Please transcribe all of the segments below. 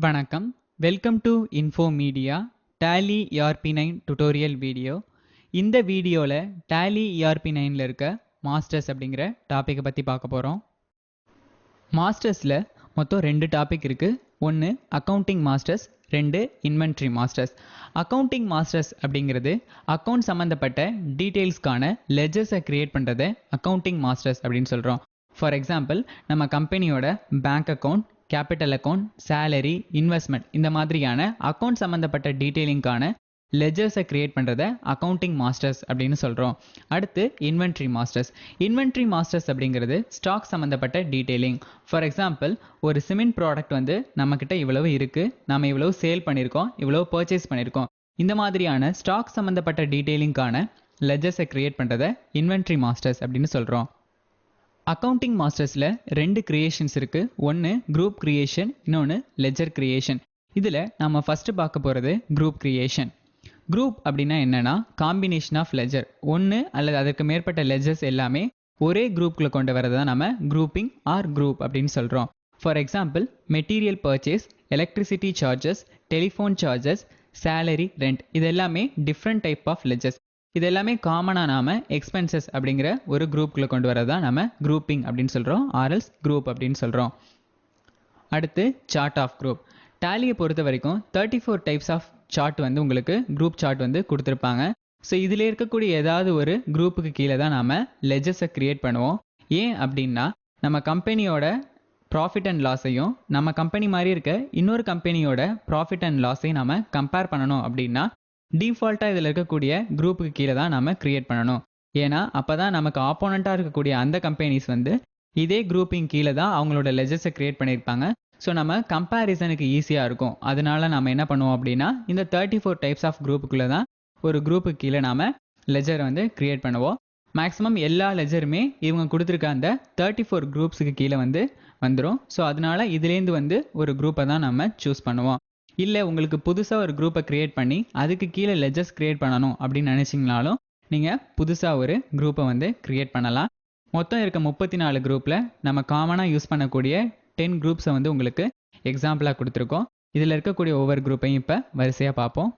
வணக்கம். Welcome to info media Tally ERP9 tutorial video. இந்த வீடியோவில் டேலி ERP9ல் இருக்க மாஸ்டர்ஸ் அப்படிங்கிற டாப்பிக்கை பற்றி பார்க்க போகிறோம். மாஸ்டர்ஸில் மொத்தம் 2 டாபிக் இருக்குது. ஒன்று accounting masters, 2 inventory masters. Accounting masters அப்படிங்கிறது அக்கௌண்ட் சம்மந்தப்பட்ட டீட்டெயில்ஸ்க்கான லெஜர்ஸை க்ரியேட் பண்ணுறதை அக்கௌண்டிங் மாஸ்டர்ஸ் அப்படின்னு சொல்கிறோம். ஃபார் எக்ஸாம்பிள், நம்ம கம்பெனியோட bank account, capital account, salary, investment இந்த மாதிரியான அக்கௌண்ட் சம்மந்தப்பட்ட டீட்டெயிலிங்கான லெஜர்ஸை க்ரியேட் பண்ணுறதை அக்கௌண்டிங் மாஸ்டர்ஸ் அப்படின்னு சொல்கிறோம். அடுத்து இன்வென்ட்ரி மாஸ்டர்ஸ். இன்வென்ட்ரி மாஸ்டர்ஸ் அப்படிங்கிறது ஸ்டாக் சம்மந்தப்பட்ட டீட்டெயிலிங். ஃபார் எக்ஸாம்பிள், ஒரு சிமெண்ட் ப்ராடக்ட் வந்து நம்மக்கிட்ட இவ்வளவு இருக்குது, நம்ம இவ்வளவு சேல் பண்ணியிருக்கோம், இவ்வளவு பர்ச்சேஸ் பண்ணியிருக்கோம், இந்த மாதிரியான ஸ்டாக் சம்மந்தப்பட்ட டீட்டெயிலிங்கான லெஜர்ஸை க்ரியேட் பண்ணுறதை இன்வென்ட்ரி மாஸ்டர்ஸ் அப்படின்னு சொல்கிறோம். அக்கௌண்டிங் மாஸ்டர்ஸில் 2 கிரியேஷன்ஸ் இருக்குது. ஒன்று குரூப் கிரியேஷன், இன்னொன்று லெஜர் கிரியேஷன். இதில் நம்ம ஃபஸ்ட்டு பார்க்க போகிறது குரூப் கிரியேஷன். குரூப் அப்படின்னா என்னென்னா காம்பினேஷன் ஆஃப் லெஜர். ஒன்று அல்லது அதற்கு மேற்பட்ட லெஜர்ஸ் எல்லாமே ஒரே குரூப்பில் கொண்டு வரது தான் நம்ம குரூப்பிங் ஆர் குரூப் அப்படின்னு சொல்கிறோம். For example, material purchase, electricity charges, telephone charges, salary, rent, இது எல்லாமே டிஃப்ரெண்ட் டைப் ஆஃப் லெஜர்ஸ். இது எல்லாமே காமனாக நாம் எக்ஸ்பென்சஸ் அப்படிங்கிற ஒரு குரூப்புக்குள்ளே கொண்டு வரதான் நம்ம குரூப்பிங் அப்படின்னு சொல்கிறோம், ஆர்எல்ஸ் குரூப் அப்படின்னு சொல்கிறோம். அடுத்து சார்ட் ஆஃப் குரூப். டேலியை பொறுத்த வரைக்கும் 34 டைப்ஸ் ஆஃப் சார்ட் வந்து உங்களுக்கு குரூப் சார்ட் வந்து கொடுத்துருப்பாங்க. ஸோ இதில் இருக்கக்கூடிய ஏதாவது ஒரு குரூப்புக்கு கீழே தான் நாம் லெஜர்ஸை க்ரியேட் பண்ணுவோம். ஏன் அப்படின்னா, நம்ம கம்பெனியோட ப்ராஃபிட் அண்ட் லாஸையும் நம்ம கம்பெனி மாதிரி இருக்க இன்னொரு கம்பெனியோட ப்ராஃபிட் அண்ட் லாஸையும் நம்ம கம்பேர் பண்ணணும் அப்படின்னா டிஃபால்ட்டாக இதில் இருக்கக்கூடிய குரூப்புக்கு கீழே தான் நம்ம க்ரியேட் பண்ணணும். ஏன்னா அப்போ தான் நமக்கு ஆப்போனண்ட்டாக இருக்கக்கூடிய அந்த கம்பெனிஸ் வந்து இதே குரூப்பிங் கீழே தான் அவங்களோட லெஜர்ஸை க்ரியேட் பண்ணியிருப்பாங்க. ஸோ நம்ம கம்பேரிசனுக்கு ஈஸியாக இருக்கும். அதனால நம்ம என்ன பண்ணுவோம் அப்படின்னா, இந்த 34 டைப்ஸ் ஆஃப் குரூப்புக்குள்ளே தான் ஒரு குரூப்புக்கு கீழே நாம் லெஜரை வந்து க்ரியேட் பண்ணுவோம். மேக்ஸிமம் எல்லா லெஜருமே இவங்க கொடுத்துருக்க அந்த 34 குரூப்ஸுக்கு கீழே வந்து வந்துடும். ஸோ அதனால இதுலேருந்து வந்து ஒரு குரூப்பை தான் நம்ம சூஸ் பண்ணுவோம். இல்லை உங்களுக்கு புதுசாக ஒரு குரூப்பை க்ரியேட் பண்ணி அதுக்கு கீழே லெஜர்ஸ் க்ரியேட் பண்ணணும் அப்படின்னு நினச்சிங்கனாலும் நீங்கள் புதுசாக ஒரு குரூப்பை வந்து க்ரியேட் பண்ணலாம். மொத்தம் இருக்க 34 குரூப்பில் நம்ம காமனாக யூஸ் பண்ணக்கூடிய 10 குரூப்ஸை வந்து உங்களுக்கு எக்ஸாம்பிளாக கொடுத்துருக்கோம். இதில் இருக்கக்கூடிய ஒவ்வொரு குரூப்பையும் இப்போ வரிசையாக பார்ப்போம்.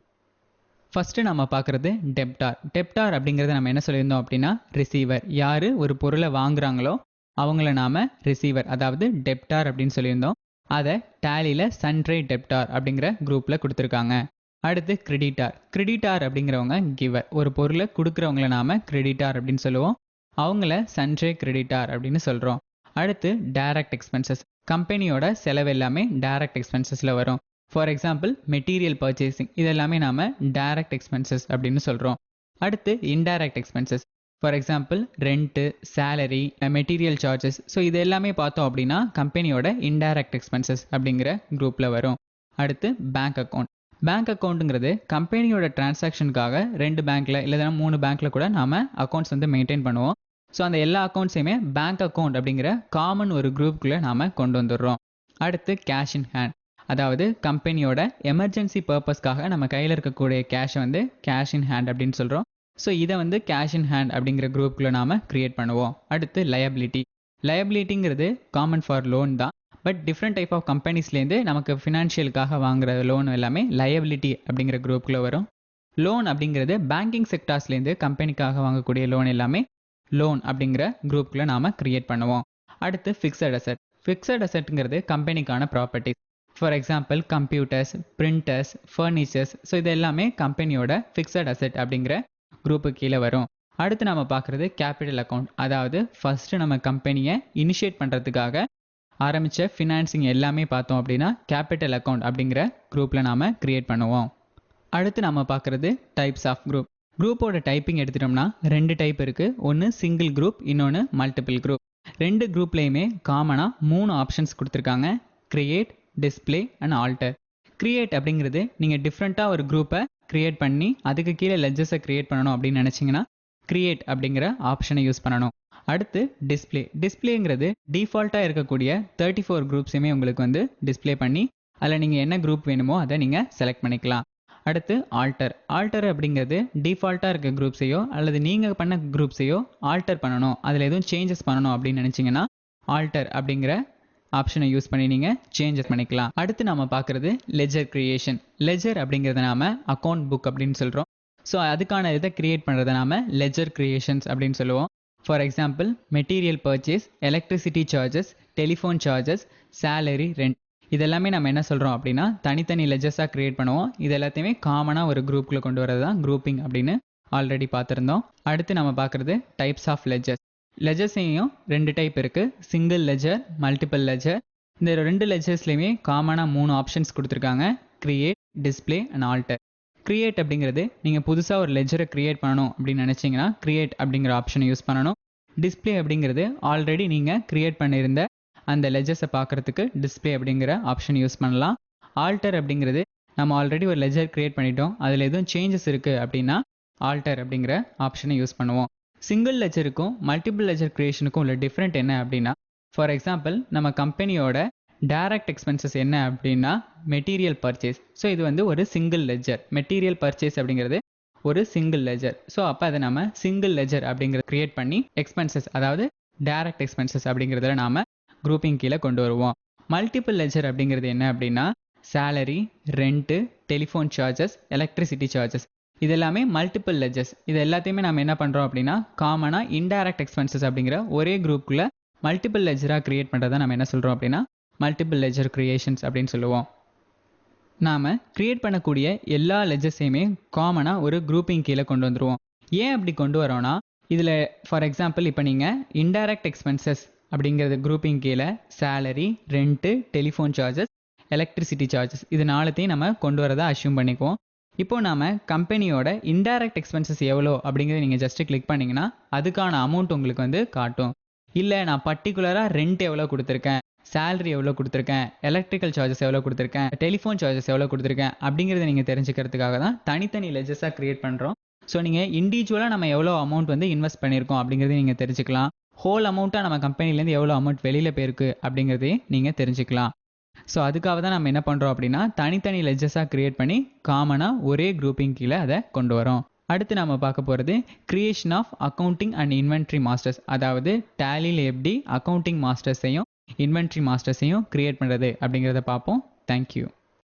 ஃபஸ்ட்டு நம்ம பார்க்குறது டெப்டார். டெப்டார் அப்படிங்கிறத நம்ம என்ன சொல்லியிருந்தோம் அப்படின்னா ரிசீவர். யார் ஒரு பொருளை வாங்குறாங்களோ அவங்கள நாம் ரிசீவர், அதாவது டெப்டார் அப்படின்னு சொல்லியிருந்தோம். அதை டேலியில் சன்ட்ரே டெப்டார் அப்படிங்கிற குரூப்பில் கொடுத்துருக்காங்க. அடுத்து கிரெடிட்டார். கிரெடிட்டார் அப்படிங்கிறவங்க கிவர். ஒரு பொருளை கொடுக்குறவங்கள நாம் கிரெடிட்டார் அப்படின்னு சொல்லுவோம். அவங்கள சன்ட்ரே கிரெடிட்டார் அப்படின்னு சொல்கிறோம். அடுத்து டைரக்ட் எக்ஸ்பென்சஸ். கம்பெனியோட செலவு எல்லாமே டைரக்ட் எக்ஸ்பென்சஸில் வரும். ஃபார் எக்ஸாம்பிள், மெட்டீரியல் பர்ச்சேசிங், இதெல்லாமே நாம் டைரக்ட் எக்ஸ்பென்சஸ் அப்படின்னு சொல்கிறோம். அடுத்து indirect expenses. For example, rent, salary, material charges. So இது எல்லாமே பார்த்தோம் அப்படின்னா கம்பெனியோட இன்டைரக்ட் எக்ஸ்பென்சஸ் அப்படிங்கிற குரூப்பில் வரும். அடுத்து பேங்க் அக்கௌண்ட். பேங்க் அக்கௌண்ட்டுங்கிறது கம்பெனியோட டிரான்சாக்ஷனுக்காக 2 பேங்க்கில் இல்லைனா 3 பேங்க்கில் கூட நாம் அக்கௌண்ட்ஸ் வந்து மெயின்டைன் பண்ணுவோம். ஸோ அந்த எல்லா அக்கௌண்ட்ஸையுமே பேங்க் அக்கௌண்ட் அப்படிங்கிற காமன் ஒரு குரூப்புக்குள்ளே நாம் கொண்டு வந்துடுறோம். அடுத்து கேஷ் இன் ஹேண்ட். அதாவது கம்பெனியோட எமர்ஜென்சி பர்பஸ்க்காக நம்ம கையில் இருக்கக்கூடிய கேஷை வந்து கேஷ் இன் ஹேண்ட் அப்படின்னு சொல்கிறோம். ஸோ இதை வந்து கேஷ் இன் ஹேண்ட் அப்படிங்கிற குரூப்புக்குள்ளே நாம் க்ரியேட் பண்ணுவோம். அடுத்து லயபிலிட்டி. லயபிலிட்டிங்கிறது காமன் ஃபார் லோன் தான். பட் டிஃப்ரெண்ட் டைப் ஆஃப் கம்பெனிஸ்லேருந்து நமக்கு ஃபினான்ஷியலுக்காக வாங்குற லோன் எல்லாமே லயபிலிட்டி அப்படிங்கிற குரூப்புக்குள்ளே வரும். லோன் அப்படிங்கிறது பேங்கிங் செக்டார்ஸ்லேருந்து கம்பெனிக்காக வாங்கக்கூடிய லோன் எல்லாமே லோன் அப்படிங்கிற குரூப்புக்குள்ளே நாம் க்ரியேட் பண்ணுவோம். அடுத்து ஃபிக்ஸட் அசெட். ஃபிக்ஸட் அசெட்டுங்கிறது கம்பெனிக்கான properties. For example, computers, printers, furnitures. So இது எல்லாமே கம்பெனியோட ஃபிக்ஸட் அசெட் அப்படிங்கிற குரூப்புக்கு கீழே வரும். அடுத்து நம்ம பார்க்குறது கேபிட்டல் அக்கௌண்ட். அதாவது ஃபஸ்ட்டு நம்ம கம்பெனியை இனிஷியேட் பண்ணுறதுக்காக ஆரம்பித்த ஃபினான்சிங் எல்லாமே பார்த்தோம் அப்படின்னா கேபிட்டல் அக்கௌண்ட் அப்படிங்கிற குரூப்பில் நாம் க்ரியேட் பண்ணுவோம். அடுத்து நம்ம பார்க்குறது டைப்ஸ் ஆஃப் குரூப். குரூப்போட டைப்பிங் எடுத்துட்டோம்னா 2 டைப் இருக்குது. ஒன்று சிங்கிள் குரூப், இன்னொன்று மல்டிபிள் குரூப். 2 குரூப்லேயுமே காமனாக 3 ஆப்ஷன்ஸ் கொடுத்துருக்காங்க: create, display and alter. Create அப்படிங்கிறது நீங்கள் டிஃப்ரெண்ட்டாக ஒரு குரூப்பை க்ரியேட் பண்ணி அதுக்கு கீழே லெஜர்ஸை க்ரியேட் பண்ணணும் அப்படின்னு நினச்சிங்கன்னா கிரியேட் அப்படிங்கிற ஆப்ஷனை யூஸ் பண்ணணும். அடுத்து டிஸ்பிளே. டிஸ்பிளேங்கிறது டிஃபால்ட்டாக இருக்கக்கூடிய 34 குரூப்ஸையுமே உங்களுக்கு வந்து டிஸ்பிளே பண்ணி அதில் நீங்கள் என்ன குரூப் வேணுமோ அதை நீங்கள் செலக்ட் பண்ணிக்கலாம். அடுத்து ஆல்டர். ஆல்டர் அப்படிங்கிறது டிஃபால்ட்டாக இருக்க குரூப்ஸையோ அல்லது நீங்கள் பண்ண குரூப்ஸையோ ஆல்டர் பண்ணணும், அதில் எதுவும் சேஞ்சஸ் பண்ணணும் அப்படின்னு நினச்சிங்கன்னா ஆல்டர் அப்படிங்கிற ஆப்ஷனை யூஸ் பண்ணி நீங்கள் சேஞ்சஸ் பண்ணிக்கலாம். அடுத்து நம்ம பார்க்குறது லெஜர் கிரியேஷன். லெஜர் அப்படிங்கிறத நாம அக்கௌண்ட் புக் அப்படின்னு சொல்கிறோம். ஸோ அதுக்கான இதை கிரியேட் பண்ணுறத நாம லெஜர் கிரியேஷன்ஸ் அப்படின்னு சொல்லுவோம். For example material purchase, electricity charges, telephone charges, salary, rent இதெல்லாமே நம்ம என்ன சொல்கிறோம் அப்படின்னா தனித்தனி லெஜர்ஸாக கிரியேட் பண்ணுவோம். இது எல்லாத்தையுமே காமனாக ஒரு குரூப்பில் கொண்டு வரது தான் குரூப்பிங் அப்படின்னு ஆல்ரெடி பார்த்துருந்தோம். அடுத்து நம்ம பார்க்குறது டைப்ஸ் ஆஃப் லெஜர்ஸ். லெஜர்ஸையும் 2 டைப் இருக்குது, சிங்கிள் லெஜர், மல்டிபிள் லெஜர். இந்த 2 லெஜர்ஸ்லையுமே காமனாக 3 ஆப்ஷன்ஸ் கொடுத்துருக்காங்க, create, display and alter. Create அப்படிங்கிறது நீங்கள் புதுசாக ஒரு லெஜரை கிரியேட் பண்ணணும் அப்படின்னு நினச்சிங்கன்னா கிரியேட் அப்படிங்கிற ஆப்ஷனை யூஸ் பண்ணணும். டிஸ்பிளே அப்படிங்கிறது ஆல்ரெடி நீங்கள் கிரியேட் பண்ணியிருந்த அந்த லெஜர்ஸை பார்க்குறதுக்கு டிஸ்பிளே அப்படிங்கிற ஆப்ஷன் யூஸ் பண்ணலாம். ஆல்டர் அப்படிங்கிறது நம்ம ஆல்ரெடி ஒரு லெஜர் கிரியேட் பண்ணிட்டோம், அதில் எதுவும் சேஞ்சஸ் இருக்குது அப்படின்னா ஆல்டர் அப்படிங்கிற ஆப்ஷனை யூஸ் பண்ணுவோம். சிங்கிள் லெஜருக்கும் மல்டிபிள் லெஜர் கிரியேஷனுக்கும் உள்ள டிஃப்ரெண்ட் என்ன அப்படின்னா, ஃபார் எக்ஸாம்பிள் நம்ம கம்பெனியோட டைரக்ட் எக்ஸ்பென்சஸ் என்ன அப்படின்னா மெட்டீரியல் பர்ச்சேஸ். ஸோ இது வந்து ஒரு சிங்கிள் லெஜர். மெட்டீரியல் பர்ச்சேஸ் அப்படிங்கிறது ஒரு சிங்கிள் லெஜர். ஸோ அப்போ அதை நம்ம சிங்கிள் லெஜர் அப்படிங்கிறத கிரியேட் பண்ணி எக்ஸ்பென்சஸ் அதாவது டைரக்ட் எக்ஸ்பென்சஸ் அப்படிங்கிறத நாம குரூப்பிங் கீழே கொண்டு வருவோம். மல்டிபிள் லெஜர் அப்படிங்கிறது என்ன அப்படின்னா salary, rent, telephone charges, electricity charges இது எல்லாமே மல்டிபிள் லெஜர்ஸ். இது எல்லாத்தையுமே நம்ம என்ன பண்ணுறோம் அப்படின்னா காமனாக இன்டைரக்ட் எக்ஸ்பென்சஸ் அப்படிங்கிற ஒரே குரூப்புக்குள்ள மல்டிபிள் லெஜராக கிரியேட் பண்ணுறதை நம்ம என்ன சொல்கிறோம் அப்படின்னா மல்டிபிள் லெஜர் கிரியேஷன்ஸ் அப்படின்னு சொல்லுவோம். நாம் கிரியேட் பண்ணக்கூடிய எல்லா லெஜர்ஸையுமே காமனாக ஒரு குரூப்பிங் கீழே கொண்டு வந்துடுவோம். ஏன் அப்படி கொண்டு வரோன்னா இதில் ஃபார் எக்ஸாம்பிள் இப்போ நீங்கள் இன்டைரக்ட் எக்ஸ்பென்சஸ் அப்படிங்கிறது குரூப்பிங் கீழே salary, rent, telephone charges, electricity charges இது 4த்தையும் நம்ம கொண்டு வரதை அஷ்யூம் பண்ணிக்குவோம். இப்போ நாம கம்பெனியோட இன்டைரக்ட் எக்ஸ்பென்சஸ் எவ்வளோ அப்படிங்கிறத நீங்கள் ஜஸ்ட்டு கிளிக் பண்ணிங்கன்னா அதுக்கான அமௌண்ட் உங்களுக்கு வந்து காட்டும். இல்லை நான் பர்டிகுலராக ரெண்ட் எவ்வளோ கொடுத்துருக்கேன், சேலரி எவ்வளோ கொடுத்துருக்கேன், எலக்ட்ரிக்கல் சார்ஜஸ் எவ்வளோ கொடுத்துருக்கேன், டெலிஃபோன் சார்ஜஸ் எவ்வளோ கொடுத்துருக்கேன் அப்படிங்கிறத நீங்கள் தெரிஞ்சுக்கிறதுக்காக தான் தனித்தனி லெஜர்ஸாக கிரியேட் பண்ணுறோம். ஸோ நீங்கள் இண்டிவிஜுவலாக நம்ம எவ்வளோ அமௌண்ட் வந்து இன்வெஸ்ட் பண்ணியிருக்கோம் அப்படிங்கிறத நீங்கள் தெரிஞ்சுக்கலாம். ஹோல் அமௌண்ட்டாக நம்ம கம்பெனிலேருந்து எவ்வளோ அமௌண்ட் வெளியில் போயிருக்கு அப்படிங்கிறதையும் நீங்கள் தெரிஞ்சுக்கலாம். ஸோ அதுக்காக தான் நம்ம என்ன பண்ணுறோம் அப்படின்னா தனித்தனி லெஜர்ஸாக கிரியேட் பண்ணி காமனாக ஒரே குரூப்பிங் கீழே அதை கொண்டு வரோம். அடுத்து நம்ம பார்க்க போகிறது creation of accounting and inventory masters. அதாவது டேலியில் எப்படி அக்கௌண்டிங் மாஸ்டர்ஸையும் இன்வென்ட்ரி மாஸ்டர்ஸையும் கிரியேட் பண்ணுறது அப்படிங்கிறத பார்ப்போம். தேங்க்யூ.